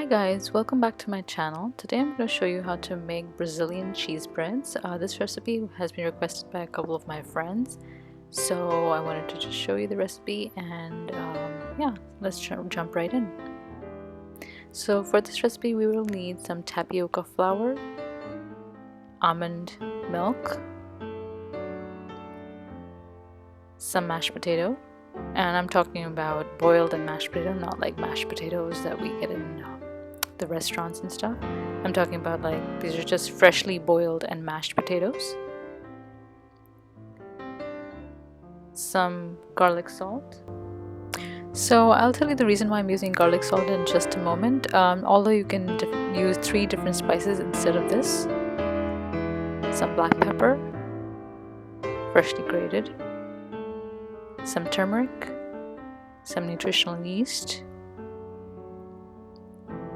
guys, welcome back to my channel. Today I'm going to show you how to make Brazilian cheese breads. This recipe has been requested by a couple of my friends, so I wanted to just show you the recipe and yeah, let's jump right in. So for this recipe we will need some tapioca flour, almond milk, some mashed potato, and I'm talking about boiled and mashed potato, not like mashed potatoes that we get in the restaurants and stuff. I'm talking about like these are just freshly boiled and mashed potatoes. Some garlic salt. So I'll tell you the reason why I'm using garlic salt in just a moment, although you can use 3 different spices instead of this. Some black pepper, freshly grated, some turmeric, some nutritional yeast,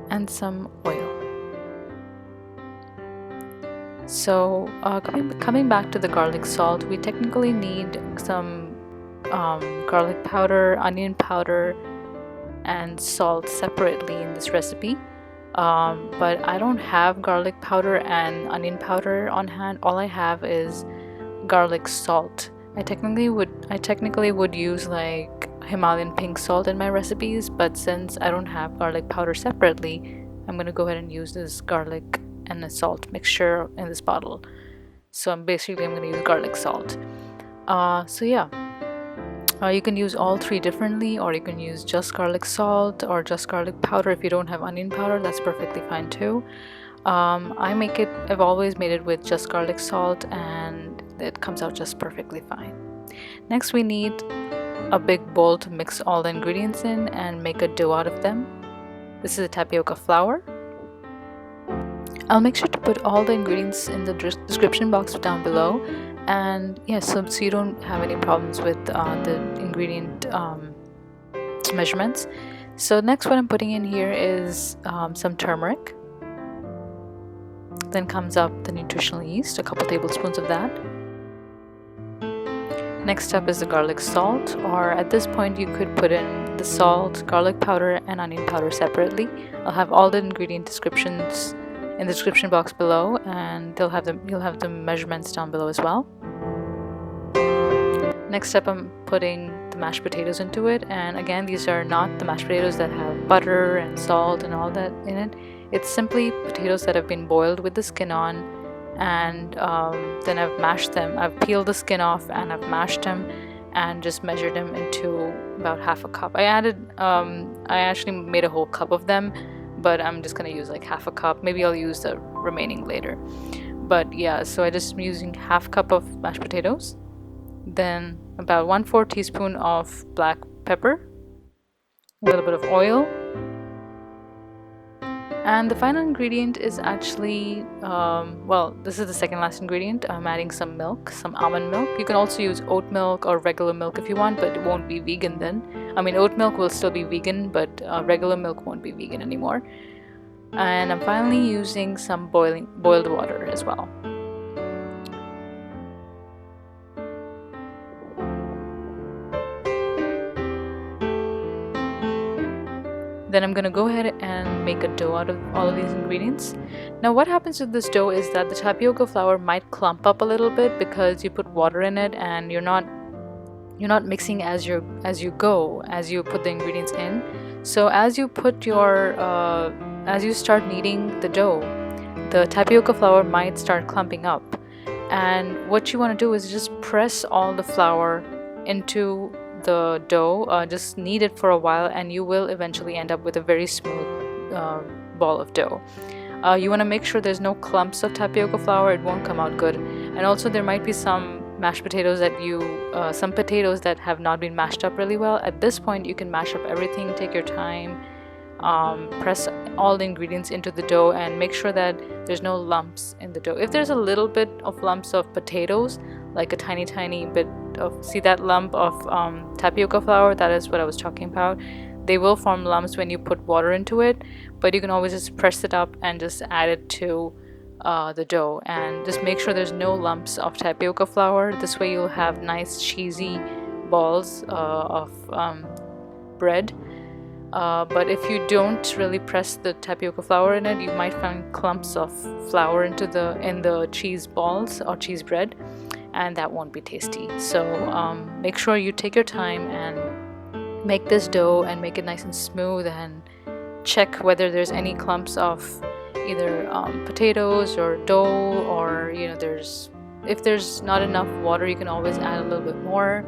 and some oil. So coming back to the garlic salt, we technically need some garlic powder, onion powder, and salt separately in this recipe. But I don't have garlic powder and onion powder on hand. All I have is garlic salt. I technically would use like Himalayan pink salt in my recipes, but since I don't have garlic powder separately, I'm gonna go ahead and use this garlic and the salt mixture in this bottle. So I'm gonna use garlic salt. So yeah, you can use all 3 differently, or you can use just garlic salt or just garlic powder. If you don't have onion powder, that's perfectly fine too. I've always made it with just garlic salt and it comes out just perfectly fine. Next we need a big bowl to mix all the ingredients in and make a dough out of them. This is a tapioca flour. I'll make sure to put all the ingredients in the description box down below, and yeah, so you don't have any problems with the ingredient measurements. So next what I'm putting in here is some turmeric. Then comes up the nutritional yeast, a couple tablespoons of that. Next up is the garlic salt, or at this point you could put in the salt, garlic powder, and onion powder separately. I'll have all the ingredient descriptions in the description box below, and you'll have the measurements down below as well. Next up I'm putting the mashed potatoes into it, and again these are not the mashed potatoes that have butter and salt and all that in it. It's simply potatoes that have been boiled with the skin on, and then I've mashed them. I've peeled the skin off and I've mashed them and just measured them into about half a cup. I actually made a whole cup of them, but I'm just gonna use like half a cup. Maybe I'll use the remaining later. But yeah, so I just am using half cup of mashed potatoes, then about 1/4 teaspoon of black pepper, a little bit of oil, and the final ingredient is actually, well, this is the second last ingredient. I'm adding some milk, some almond milk. You can also use oat milk or regular milk if you want, but it won't be vegan then. I mean, oat milk will still be vegan, but regular milk won't be vegan anymore. And I'm finally using some boiled water as well. Then I'm going to go ahead and make a dough out of all of these ingredients. Now what happens with this dough is that the tapioca flour might clump up a little bit because you put water in it and you're not mixing as you put the ingredients in. So as you start kneading the dough, the tapioca flour might start clumping up. And what you want to do is just press all the flour into the dough, just knead it for a while, and you will eventually end up with a very smooth ball of dough. You want to make sure there's no clumps of tapioca flour, it won't come out good. And also there might be some mashed potatoes some potatoes that have not been mashed up really well. At this point you can mash up everything, take your time, press all the ingredients into the dough and make sure that there's no lumps in the dough. If there's a little bit of lumps of potatoes, like a tiny bit of, see that lump of tapioca flour, that is what I was talking about. They will form lumps when you put water into it, but you can always just press it up and just add it to the dough, and just make sure there's no lumps of tapioca flour. This way you'll have nice cheesy balls of bread. But if you don't really press the tapioca flour in it, you might find clumps of flour in the cheese balls or cheese bread, and that won't be tasty. So make sure you take your time and make this dough and make it nice and smooth, and check whether there's any clumps of either potatoes or dough, or if there's not enough water, you can always add a little bit more.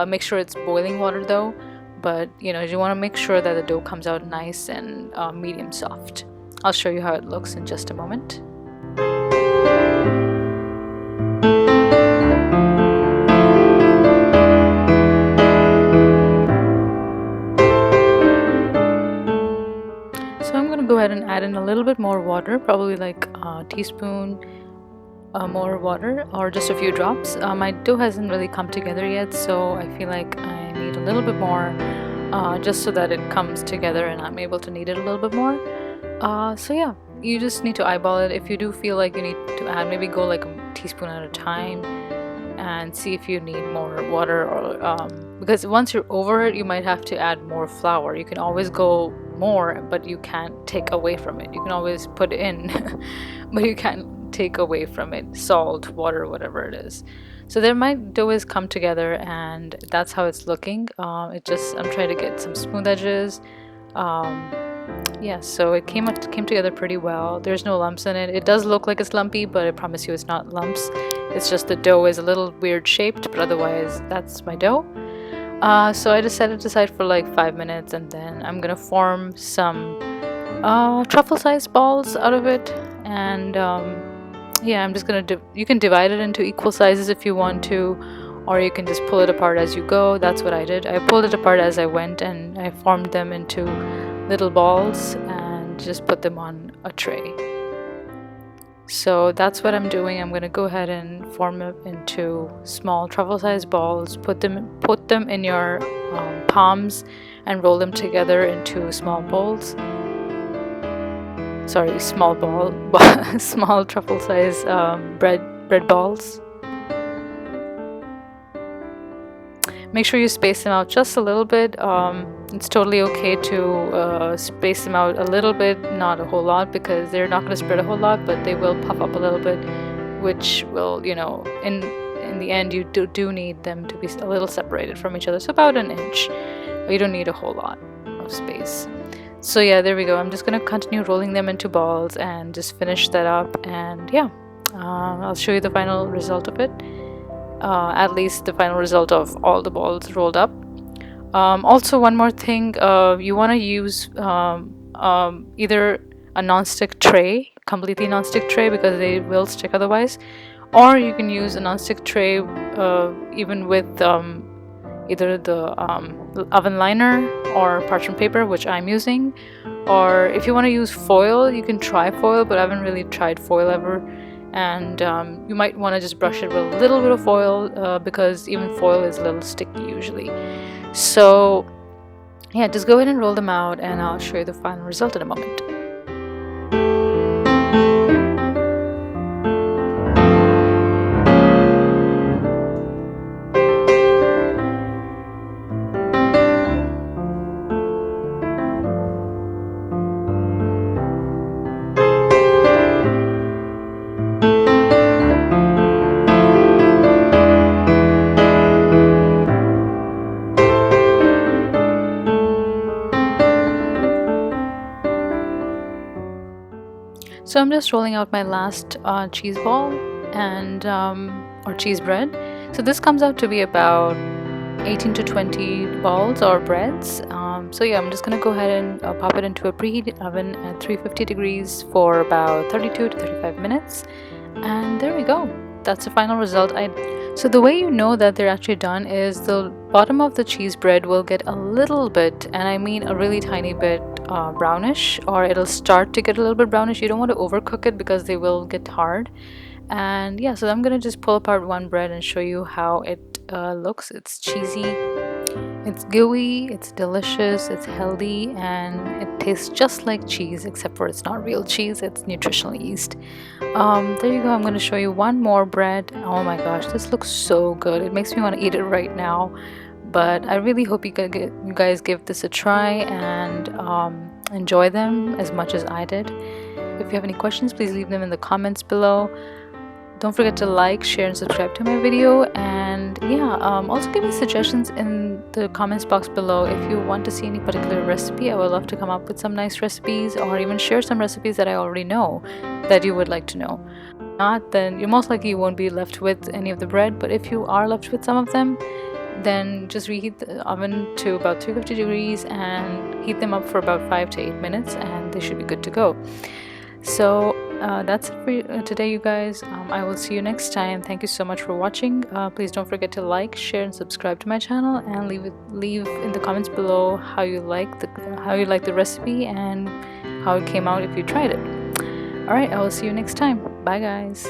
Make sure it's boiling water though, but you want to make sure that the dough comes out nice and medium soft. I'll show you how it looks in just a moment. So I'm going to go ahead and add in a little bit more water, probably like a teaspoon more water, or just a few drops. My dough hasn't really come together yet, so I feel like I need a little bit more, just so that it comes together and I'm able to knead it a little bit more. So yeah, you just need to eyeball it. If you do feel like you need to add, maybe go like a teaspoon at a time and see if you need more water, or because once you're over it, you might have to add more flour. You can always go more, but you can't take away from it. You can always put in but you can't take away from it, salt, water, whatever it is. So there, my dough has come together, and that's how it's looking. I'm trying to get some smooth edges. Yeah, so it came together pretty well. There's no lumps in it. It does look like it's lumpy, but I promise you it's not lumps. It's just the dough is a little weird shaped, but otherwise that's my dough. So I just set it aside for like 5 minutes, and then I'm gonna form some truffle-sized balls out of it. And yeah, I'm just gonna you can divide it into equal sizes if you want to, or you can just pull it apart as you go. That's what I did. I pulled it apart as I went, and I formed them into little balls and just put them on a tray. So that's what I'm doing. I'm gonna go ahead and form it into small truffle-sized balls. Put them in your palms and roll them together into small bowls. Sorry, small small truffle-sized bread balls. Make sure you space them out just a little bit. It's totally okay to space them out a little bit, not a whole lot, because they're not going to spread a whole lot, but they will puff up a little bit, which will, in the end, you do need them to be a little separated from each other, so about an inch. You don't need a whole lot of space. So yeah, there we go. I'm just going to continue rolling them into balls and just finish that up, and yeah, I'll show you the final result of it. At least the final result of all the balls rolled up. Also, one more thing, you want to use either a non-stick tray, completely non-stick tray, because they will stick otherwise, or you can use a non-stick tray even with either the oven liner or parchment paper, which I'm using. Or if you want to use foil, you can try foil, but I haven't really tried foil ever. And you might want to just brush it with a little bit of foil, because even foil is a little sticky usually. So yeah, just go ahead and roll them out, and I'll show you the final result in a moment. So I'm just rolling out my last cheese ball and or cheese bread. So this comes out to be about 18 to 20 balls or breads. So yeah, I'm just gonna go ahead and pop it into a preheated oven at 350 degrees for about 32 to 35 minutes. And there we go. That's the final result. So the way you know that they're actually done is the bottom of the cheese bread will get a little bit, and I mean a really tiny bit, brownish, or it'll start to get a little bit brownish. You don't want to overcook it because they will get hard. And yeah, so I'm gonna just pull apart one bread and show you how it looks. It's cheesy, it's gooey, it's delicious, it's healthy, and it tastes just like cheese, except for it's not real cheese, it's nutritional yeast. There you go. I'm going to show you one more bread. Oh my gosh, this looks so good. It makes me want to eat it right now. But I really hope you guys give this a try, and enjoy them as much as I did. If you have any questions, please leave them in the comments below. Don't forget to like, share, and subscribe to my video. And yeah, also give me suggestions in the comments box below. If you want to see any particular recipe, I would love to come up with some nice recipes, or even share some recipes that I already know that you would like to know. If not, then you most likely won't be left with any of the bread, but if you are left with some of them, then just reheat the oven to about 350 degrees and heat them up for about 5 to 8 minutes, and they should be good to go. So that's it for today, you guys. I will see you next time. Thank you so much for watching. Please don't forget to like, share, and subscribe to my channel, and leave in the comments below how you like the recipe and how it came out if you tried it. All right, I will see you next time. Bye, guys.